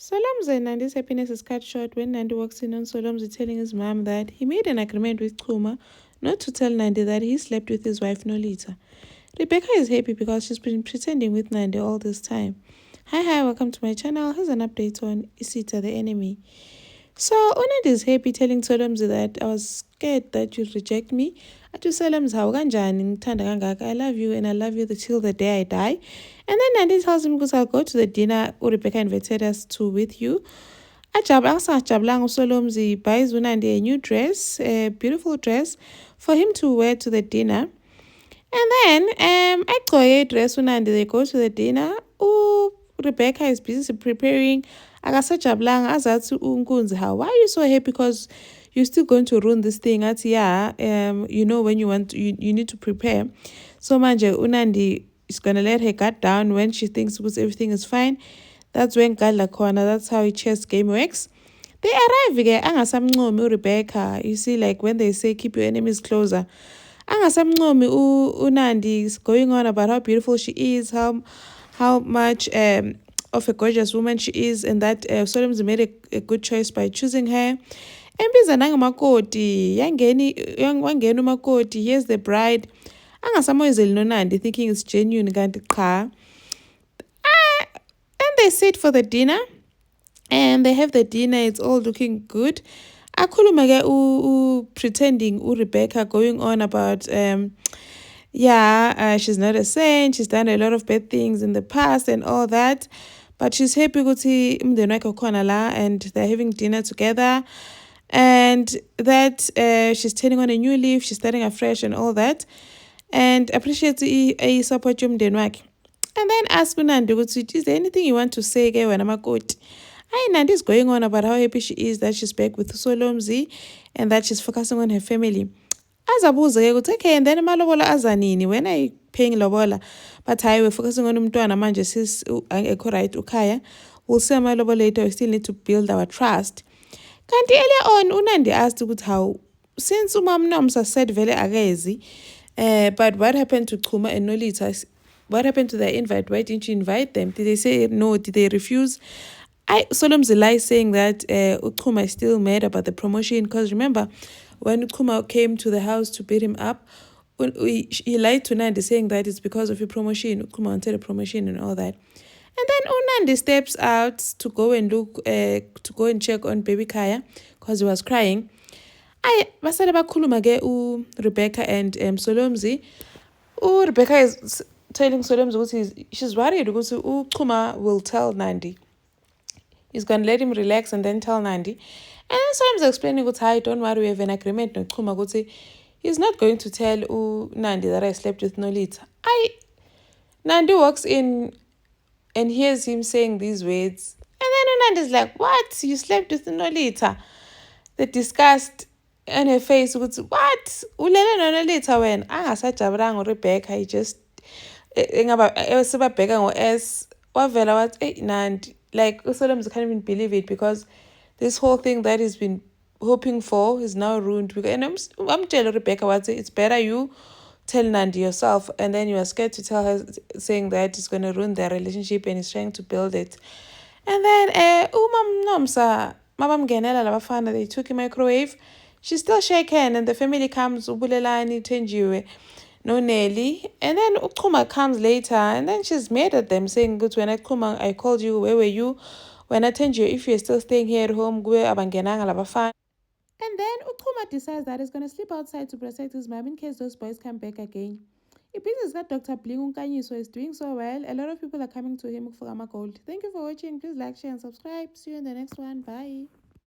Solomzi and Nandi's happiness is cut short when Nandi walks in on Solomzi telling his mom that he made an agreement with Chuma not to tell Nandi that he slept with his wife Nolita. Rebecca is happy because she's been pretending with Nandi all this time. Hi, welcome to my channel. Here's an update on Isita the enemy. So Unand is happy telling Solomzi that I was scared that you'd reject me. Atu Solomzi hawu kanjani ngithanda kangaka. I love you and I love you till the day I die. And then Nandi tells him because I'll go to the dinner Rebecca invited us to with you. Asajabulanga uSolomzi buys Unandi a new dress, a beautiful dress for him to wear to the dinner. And then I dress Unandi, they go to the dinner. Rebecca is busy preparing. Akasajabulanga azathi uNkunzi, how why are you so happy because you're still going to ruin this thing? Athi yeah, you know when you need to prepare. So manje Unandi is gonna let her guard down when she thinks everything is fine. That's when Gadla corner, that's how a chess game works. They arrive again. Angasamncomi Rebecca. You see, like when they say keep your enemies closer. Angasamncomi Unandi is going on about how beautiful she is, how much of a gorgeous woman she is, and that Solomzi made a good choice by choosing her. Embiza nangamakoti, wangena umakoti, here's the bride. Angasamoyezeli noNandi thinking it's genuine kanti cha. And they sit for the dinner, and they have the dinner. It's all looking good. Akhuluma pretending Rebecca going on about she's not a saint, she's done a lot of bad things in the past and all that, but she's happy ukuthi umndeni wakhe ukhona la and they're having dinner together, and that she's turning on a new leaf, she's starting afresh and all that, and appreciates a support umndeni wakhe. And then ask Nandi, is there anything you want to say ke wena makoti? Nandi is going on about how happy she is that she's back with Solomzi and that she's focusing on her family. Azabuza ke ukuthi okay, and then amalobola azanini when I paying lobola, but we're focusing on umntwana manje sis ekho right ukhaya. We'll see amalobola later. We still need to build our trust. Kanti earlier on Unandi asked ukuthi how since umamNomsa said vele akezi, but what happened to Chuma and Nolita? What happened to their invite? Why didn't you invite them? Did they say no? Did they refuse? Solomzi lies saying that Chuma is still mad about the promotion, because remember when Chuma came to the house to beat him up, he lied to Nandi saying that it's because of a promotion. Chuma wanted a promotion and all that. And then Unandi steps out to go and check on baby Kaya because he was crying. Basale bakhuluma ke Rebecca and Solomzi. Rebecca is telling Solomzi she's worried because Chuma will tell Nandi. He's going to let him relax and then tell Nandi. And then Solomzi explaining hi, don't worry, we have an agreement no Chuma he's not going to tell Nandi that I slept with Nolita. Nandi walks in and hears him saying these words. And then Nandi's like, what? You slept with Nolita? The disgust on her face what? Ulele Nolita when? Angasajabulanga Rebecca, he just sebabheka ngo-S wavela wathi Nandi, like Solomzi can't even believe it because this whole thing that he's been hoping for is now ruined. And I'm telling Rebecca it's better you tell Nandi yourself, and then you are scared to tell her saying that it's going to ruin their relationship and he's trying to build it. And then umamNomsa mabamngenela labafana, they took a microwave. She still shake hand and the family comes, ubulelani Thenjiwe no Nelly, and then Chuma comes later and then she's mad at them saying good when Chuma I called you, where were you when I told you if you're still staying here at home abangenanga labafana. And then Chuma decides that he's going to sleep outside to protect his mom in case those boys come back again. It means that Dr. Bling Unkanyiso is doing so well. A lot of people are coming to him for Gold. Thank you for watching. Please like, share and subscribe. See you in the next one. Bye.